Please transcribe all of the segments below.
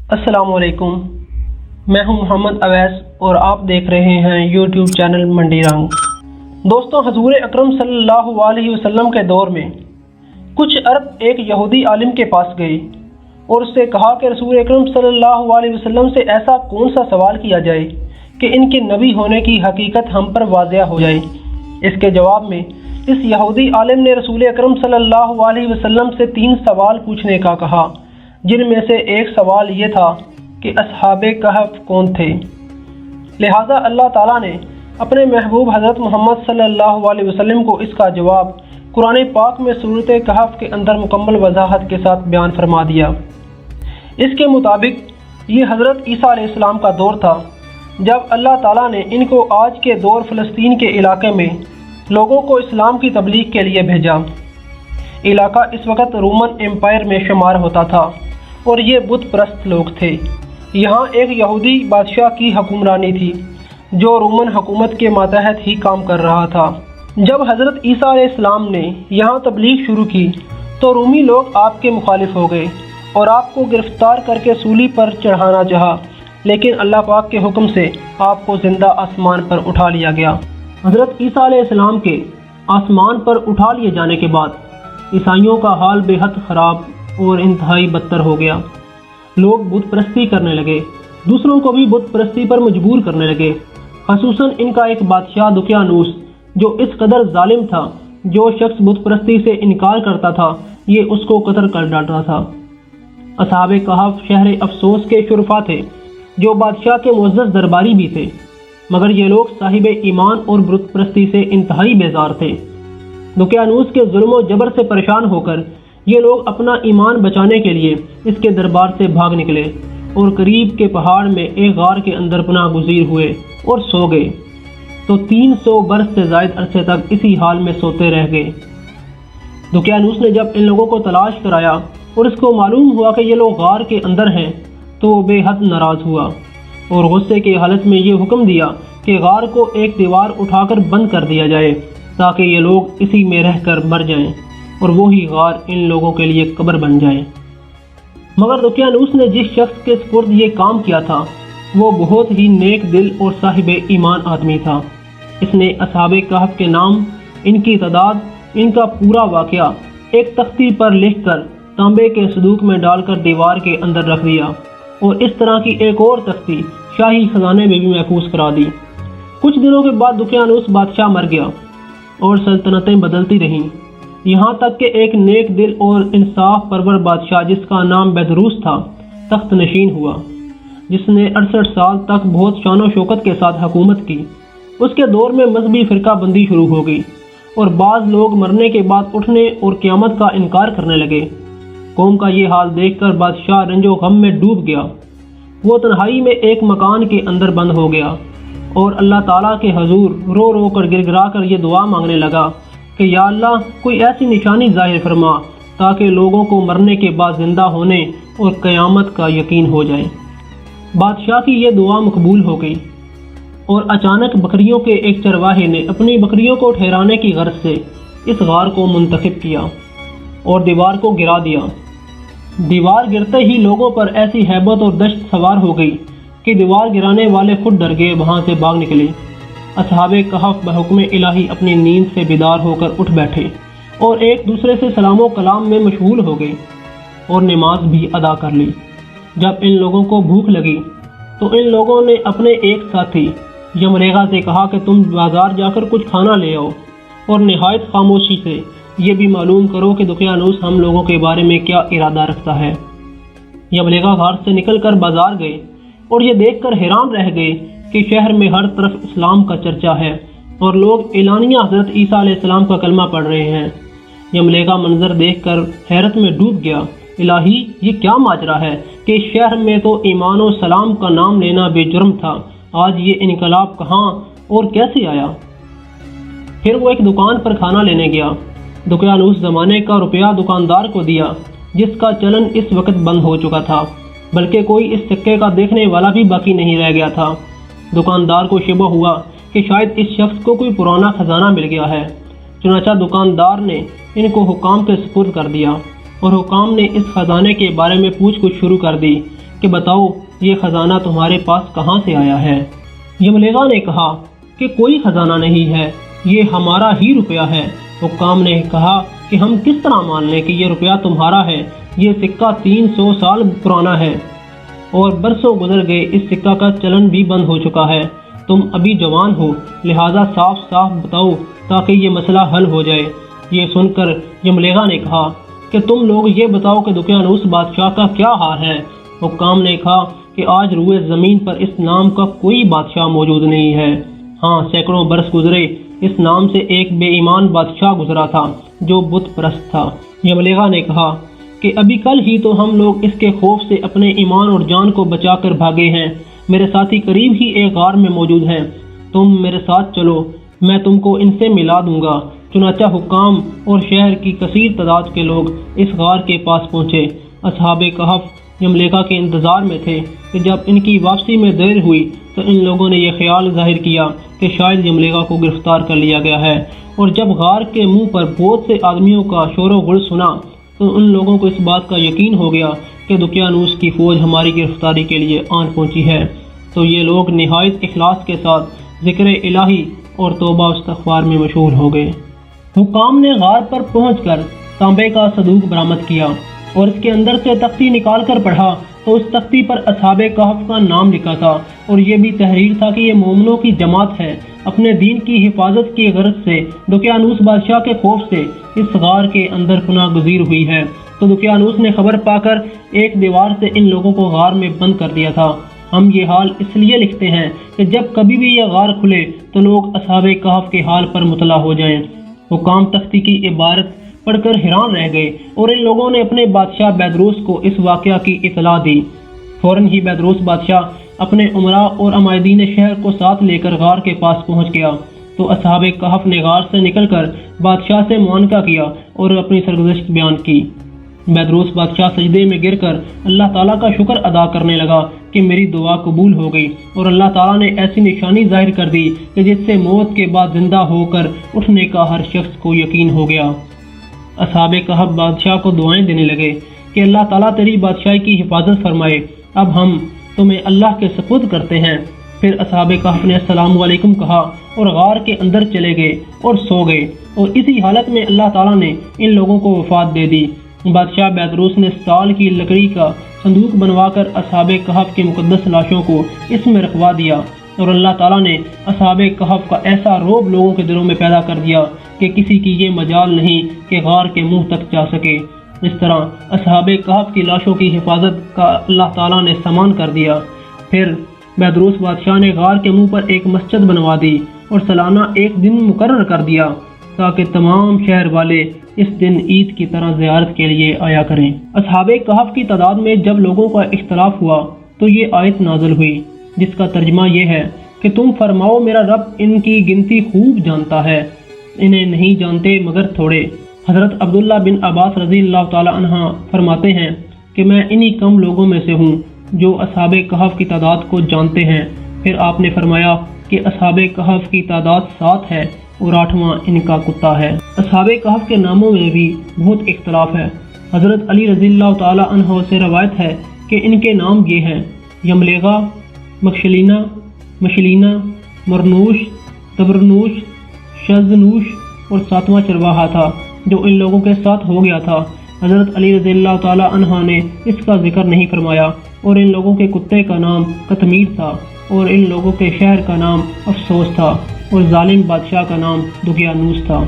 السلام علیکم، میں ہوں محمد اویس اور آپ دیکھ رہے ہیں یوٹیوب چینل منڈی رنگ۔ دوستوں، حضور اکرم صلی اللہ علیہ وسلم کے دور میں کچھ عرب ایک یہودی عالم کے پاس گئے اور اس سے کہا کہ رسول اکرم صلی اللہ علیہ وسلم سے ایسا کون سا سوال کیا جائے کہ ان کے نبی ہونے کی حقیقت ہم پر واضح ہو جائے۔ اس کے جواب میں اس یہودی عالم نے رسول اکرم صلی اللہ علیہ وسلم سے 3 سوال پوچھنے کا کہا، جن میں سے ایک سوال یہ تھا کہ اصحاب کہف کون تھے۔ لہذا اللہ تعالیٰ نے اپنے محبوب حضرت محمد صلی اللہ علیہ وسلم کو اس کا جواب قرآن پاک میں سورۃ کہف کے اندر مکمل وضاحت کے ساتھ بیان فرما دیا۔ اس کے مطابق یہ حضرت عیسیٰ علیہ السلام کا دور تھا جب اللہ تعالیٰ نے ان کو آج کے دور فلسطین کے علاقے میں لوگوں کو اسلام کی تبلیغ کے لیے بھیجا۔ علاقہ اس وقت رومن امپائر میں شمار ہوتا تھا اور یہ بت پرست لوگ تھے۔ یہاں ایک یہودی بادشاہ کی حکمرانی تھی جو رومن حکومت کے ماتحت ہی کام کر رہا تھا۔ جب حضرت عیسیٰ علیہ السلام نے یہاں تبلیغ شروع کی تو رومی لوگ آپ کے مخالف ہو گئے اور آپ کو گرفتار کر کے سولی پر چڑھانا چاہا، لیکن اللہ پاک کے حکم سے آپ کو زندہ آسمان پر اٹھا لیا گیا۔ حضرت عیسیٰ علیہ السلام کے آسمان پر اٹھا لیے جانے کے بعد عیسائیوں کا حال بے حد خراب اور انتہائی بدتر ہو گیا۔ لوگ بت پرستی کرنے لگے، دوسروں کو بھی بت پرستی پر مجبور کرنے لگے، خصوصاً ان کا ایک بادشاہ دقیانوس جو اس قدر ظالم تھا۔ جو شخص بت پرستی سے انکار کرتا تھا یہ اس کو قتل کر ڈالتا تھا۔ اصحاب کہف شہر افسوس کے شرفا تھے جو بادشاہ کے معزز درباری بھی تھے، مگر یہ لوگ صاحب ایمان اور بت پرستی سے انتہائی بیزار تھے۔ دقیانوس کے ظلم و جبر سے پریشان ہو کر یہ لوگ اپنا ایمان بچانے کے لیے اس کے دربار سے بھاگ نکلے اور قریب کے پہاڑ میں ایک غار کے اندر پناہ گزیر ہوئے اور سو گئے، تو 300 برس سے زائد عرصے تک اسی حال میں سوتے رہ گئے۔ دقیانوس نے جب ان لوگوں کو تلاش کرایا اور اس کو معلوم ہوا کہ یہ لوگ غار کے اندر ہیں تو وہ بے حد ناراض ہوا اور غصے کی حالت میں یہ حکم دیا کہ غار کو ایک دیوار اٹھا کر بند کر دیا جائے تاکہ یہ لوگ اسی میں رہ کر مر جائیں اور وہی غار ان لوگوں کے لیے قبر بن جائے۔ مگر دقیانوس نے جس شخص کے سپرد یہ کام کیا تھا وہ بہت ہی نیک دل اور صاحب ایمان آدمی تھا۔ اس نے اصحاب کہف کے نام، ان کی تعداد، ان کا پورا واقعہ ایک تختی پر لکھ کر تانبے کے صندوق میں ڈال کر دیوار کے اندر رکھ دیا اور اس طرح کی ایک اور تختی شاہی خزانے میں بھی محفوظ کرا دی۔ کچھ دنوں کے بعد دقیانوس بادشاہ مر گیا اور سلطنتیں بدلتی رہیں، یہاں تک کہ ایک نیک دل اور انصاف پرور بادشاہ جس کا نام بیدروس تھا تخت نشین ہوا، جس نے 68 سال تک بہت شان و شوکت کے ساتھ حکومت کی۔ اس کے دور میں مذہبی فرقہ بندی شروع ہو گئی اور بعض لوگ مرنے کے بعد اٹھنے اور قیامت کا انکار کرنے لگے۔ قوم کا یہ حال دیکھ کر بادشاہ رنج و غم میں ڈوب گیا۔ وہ تنہائی میں ایک مکان کے اندر بند ہو گیا اور اللہ تعالیٰ کے حضور رو رو کر گر گرا کر یہ دعا مانگنے لگا کہ یا اللہ کوئی ایسی نشانی ظاہر فرما تاکہ لوگوں کو مرنے کے بعد زندہ ہونے اور قیامت کا یقین ہو جائے۔ بادشاہ کی یہ دعا مقبول ہو گئی اور اچانک بکریوں کے ایک چرواہے نے اپنی بکریوں کو ٹھہرانے کی غرض سے اس غار کو منتخب کیا اور دیوار کو گرا دیا۔ دیوار گرتے ہی لوگوں پر ایسی ہیبت اور دہشت سوار ہو گئی کہ دیوار گرانے والے خود ڈر گئے، وہاں سے بھاگ نکلے۔ اصحاب کہف بحکم الہی اپنی نیند سے بیدار ہو کر اٹھ بیٹھے اور ایک دوسرے سے سلام و کلام میں مشغول ہو گئے اور نماز بھی ادا کر لی۔ جب ان لوگوں کو بھوک لگی تو ان لوگوں نے اپنے ایک ساتھی یملیغا سے کہا کہ تم بازار جا کر کچھ کھانا لے آؤ اور نہایت خاموشی سے یہ بھی معلوم کرو کہ دقیانوس ہم لوگوں کے بارے میں کیا ارادہ رکھتا ہے۔ یملیغا غار سے نکل کر بازار گئے اور یہ دیکھ کر حیران رہ گئے کہ شہر میں ہر طرف اسلام کا چرچا ہے اور لوگ اعلانیہ حضرت عیسیٰ علیہ السلام کا کلمہ پڑھ رہے ہیں۔ یملیغا منظر دیکھ کر حیرت میں ڈوب گیا۔ الہی، یہ کیا ماجرا ہے کہ اس شہر میں تو ایمان و سلام کا نام لینا بے جرم تھا، آج یہ انقلاب کہاں اور کیسے آیا؟ پھر وہ ایک دکان پر کھانا لینے گیا۔ دقیانوس زمانے کا روپیہ دکاندار کو دیا جس کا چلن اس وقت بند ہو چکا تھا، بلکہ کوئی اس سکے کا دیکھنے والا بھی باقی نہیں رہ گیا تھا۔ دکاندار کو شبہ ہوا کہ شاید اس شخص کو کوئی پرانا خزانہ مل گیا ہے، چنانچہ دکاندار نے ان کو حکام کے سپرد کر دیا اور حکام نے اس خزانے کے بارے میں پوچھ گچھ شروع کر دی کہ بتاؤ یہ خزانہ تمہارے پاس کہاں سے آیا ہے؟ یملیغا نے کہا کہ کوئی خزانہ نہیں ہے، یہ ہمارا ہی روپیہ ہے۔ حکام نے کہا کہ ہم کس طرح مان لیں کہ یہ روپیہ تمہارا ہے؟ یہ سکہ 300 سال پرانا ہے اور برسوں گزر گئے، اس سکہ کا چلن بھی بند ہو چکا ہے۔ تم ابھی جوان ہو، لہٰذا صاف صاف بتاؤ تاکہ یہ مسئلہ حل ہو جائے۔ یہ سن کر یملیغا نے کہا کہ تم لوگ یہ بتاؤ کہ دقیانوس بادشاہ کا کیا حال ہے؟ حکام نے کہا کہ آج روئے زمین پر اس نام کا کوئی بادشاہ موجود نہیں ہے۔ ہاں، سینکڑوں برس گزرے، اس نام سے ایک بے ایمان بادشاہ گزرا تھا جو بت پرست تھا۔ یملیغا نے کہا کہ ابھی کل ہی تو ہم لوگ اس کے خوف سے اپنے ایمان اور جان کو بچا کر بھاگے ہیں۔ میرے ساتھی قریب ہی ایک غار میں موجود ہیں، تم میرے ساتھ چلو، میں تم کو ان سے ملا دوں گا۔ چنانچہ حکام اور شہر کی کثیر تعداد کے لوگ اس غار کے پاس پہنچے۔ اصحاب کہف یملیغا کے انتظار میں تھے کہ جب ان کی واپسی میں دیر ہوئی تو ان لوگوں نے یہ خیال ظاہر کیا کہ شاید یملیغا کو گرفتار کر لیا گیا ہے، اور جب غار کے منہ پر بہت سے آدمیوں کا شور و غل سنا تو ان لوگوں کو اس بات کا یقین ہو گیا کہ دقیانوس کی فوج ہماری گرفتاری کے لیے آن پہنچی ہے۔ تو یہ لوگ نہایت اخلاص کے ساتھ ذکر الہی اور توبہ و استغفار میں مشغول ہو گئے۔ حکام نے غار پر پہنچ کر تانبے کا صندوق برآمد کیا اور اس کے اندر سے تختی نکال کر پڑھا تو اس تختی پر اصحاب کہف کا نام لکھا تھا، اور یہ بھی تحریر تھا کہ یہ مومنوں کی جماعت ہے، اپنے دین کی حفاظت کی غرض سے دقیانوس بادشاہ کے خوف سے اس غار کے اندر پناہ گزیر ہوئی ہے۔ تو دقیانوس نے خبر پا کر ایک دیوار سے ان لوگوں کو غار میں بند کر دیا تھا۔ ہم یہ حال اس لیے لکھتے ہیں کہ جب کبھی بھی یہ غار کھلے تو لوگ اصحاب کہف کے حال پر مطلع ہو جائیں۔ حکام تختی کی عبارت پڑھ کر حیران رہ گئے اور ان لوگوں نے اپنے بادشاہ بیدروس کو اس واقعہ کی اطلاع دی۔ فوراً ہی بیدروس بادشاہ اپنے امراء اور عمائدین شہر کو ساتھ لے کر غار کے پاس پہنچ گیا تو اصحاب کہف نے غار سے نکل کر بادشاہ سے معانقہ کیا اور اپنی سرگزشت بیان کی۔ بیدروس بادشاہ سجدے میں گر کر اللہ تعالیٰ کا شکر ادا کرنے لگا کہ میری دعا قبول ہو گئی، اور اللہ تعالیٰ نے ایسی نشانی ظاہر کر دی کہ جس سے موت کے بعد زندہ ہو کر اٹھنے کا ہر شخص کو یقین ہو گیا۔ اصحاب کہف بادشاہ کو دعائیں دینے لگے کہ اللہ تعالیٰ تیری بادشاہی کی حفاظت فرمائے، اب ہم تمہیں اللہ کے سپرد کرتے ہیں۔ پھر اصحاب کہف نے السلام علیکم کہا اور غار کے اندر چلے گئے اور سو گئے، اور اسی حالت میں اللہ تعالیٰ نے ان لوگوں کو وفات دے دی۔ بادشاہ بیدروس نے سال کی لکڑی کا صندوق بنوا کر اصحاب کہف کی مقدس لاشوں کو اس میں رکھوا دیا، اور اللہ تعالیٰ نے اصحاب کہف کا ایسا روب لوگوں کے دلوں میں پیدا کر دیا کہ کسی کی یہ مجال نہیں کہ غار کے منہ تک جا سکے۔ اس طرح اصحاب کہف کی لاشوں کی حفاظت کا اللہ تعالیٰ نے سامان کر دیا۔ پھر بیدروس بادشاہ نے غار کے منہ پر ایک مسجد بنوا دی اور سالانہ ایک دن مقرر کر دیا تاکہ تمام شہر والے اس دن عید کی طرح زیارت کے لیے آیا کریں۔ اصحاب کہف کی تعداد میں جب لوگوں کا اختلاف ہوا تو یہ آیت نازل ہوئی جس کا ترجمہ یہ ہے کہ تم فرماؤ میرا رب ان کی گنتی خوب جانتا ہے، انہیں نہیں جانتے مگر تھوڑے۔ حضرت عبداللہ بن عباس رضی اللہ تعالی عنہ فرماتے ہیں کہ میں انہی کم لوگوں میں سے ہوں جو اصحاب کہف کی تعداد کو جانتے ہیں۔ پھر آپ نے فرمایا کہ اصحاب کہف کی تعداد 7 ہے اور 8واں ان کا کتا ہے۔ اصحاب کہف کے ناموں میں بھی بہت اختلاف ہے۔ حضرت علی رضی اللہ تعالی عنہ سے روایت ہے کہ ان کے نام یہ ہیں: یملیغا، مکشلینا، مشلینا، مرنوش، تبرنوش، شزنوش، اور 7واں چرواہا تھا جو ان لوگوں کے ساتھ ہو گیا تھا۔ حضرت علی رضی اللہ تعالی عنہ نے اس کا ذکر نہیں فرمایا، اور ان لوگوں کے کتے کا نام قطمیر تھا، اور ان لوگوں کے شہر کا نام افسوس تھا، اور ظالم بادشاہ کا نام دقیانوس تھا۔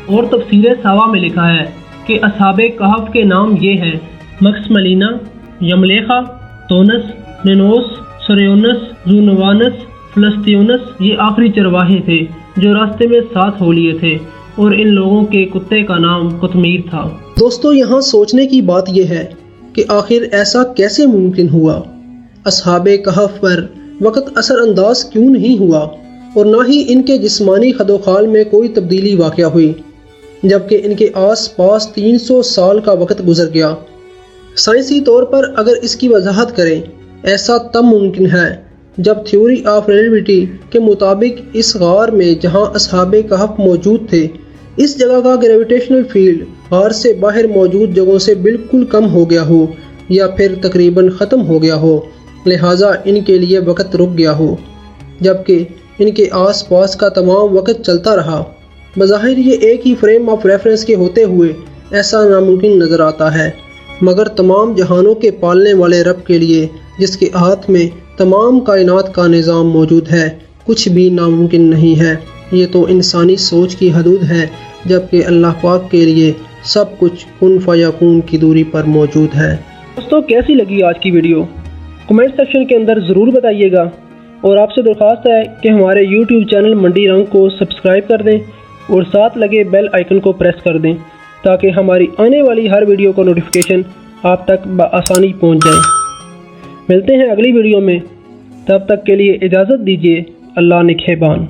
اور تفسیر ساوا میں لکھا ہے کہ اصحاب کہف کے نام یہ ہیں: مکسملینا، یملیخا، تونس، نینوس، سریونس، زونوانس، فلسطیونس۔ یہ آخری چرواہے تھے جو راستے میں ساتھ ہو لیے تھے، اور ان لوگوں کے کتے کا نام قطمیر تھا۔ دوستو، یہاں سوچنے کی بات یہ ہے کہ آخر ایسا کیسے ممکن ہوا؟ اصحاب کہف پر وقت اثر انداز کیوں نہیں ہوا، اور نہ ہی ان کے جسمانی خد و خال میں کوئی تبدیلی واقع ہوئی، جبکہ ان کے آس پاس 300 سال کا وقت گزر گیا؟ سائنسی طور پر اگر اس کی وضاحت کریں، ایسا تب ممکن ہے جب تھیوری آف ریلیٹیوٹی کے مطابق اس غار میں جہاں اصحاب کہف موجود تھے، اس جگہ کا گریویٹیشنل فیلڈ غار سے باہر موجود جگہوں سے بالکل کم ہو گیا ہو، یا پھر تقریباً ختم ہو گیا ہو، لہٰذا ان کے لیے وقت رک گیا ہو، جبکہ ان کے آس پاس کا تمام وقت چلتا رہا۔ بظاہر یہ ایک ہی فریم آف ریفرنس کے ہوتے ہوئے ایسا ناممکن نظر آتا ہے، مگر تمام جہانوں کے پالنے والے رب کے لیے، جس کے ہاتھ میں تمام کائنات کا نظام موجود ہے، کچھ بھی ناممکن نہیں ہے۔ یہ تو انسانی سوچ کی حدود ہے، جبکہ اللہ پاک کے لیے سب کچھ کن فیکون کی دوری پر موجود ہے۔ دوستو، کیسی لگی آج کی ویڈیو؟ کمنٹ سیکشن کے اندر ضرور بتائیے گا، اور آپ سے درخواست ہے کہ ہمارے یوٹیوب چینل منڈی رنگ کو سبسکرائب کر دیں اور ساتھ لگے بیل آئیکن کو پریس کر دیں تاکہ ہماری آنے والی ہر ویڈیو کا نوٹیفیکیشن آپ تک بآسانی پہنچ جائے۔ ملتے ہیں اگلی ویڈیو میں، تب تک کے لیے اجازت دیجیے۔ اللہ نگہبان۔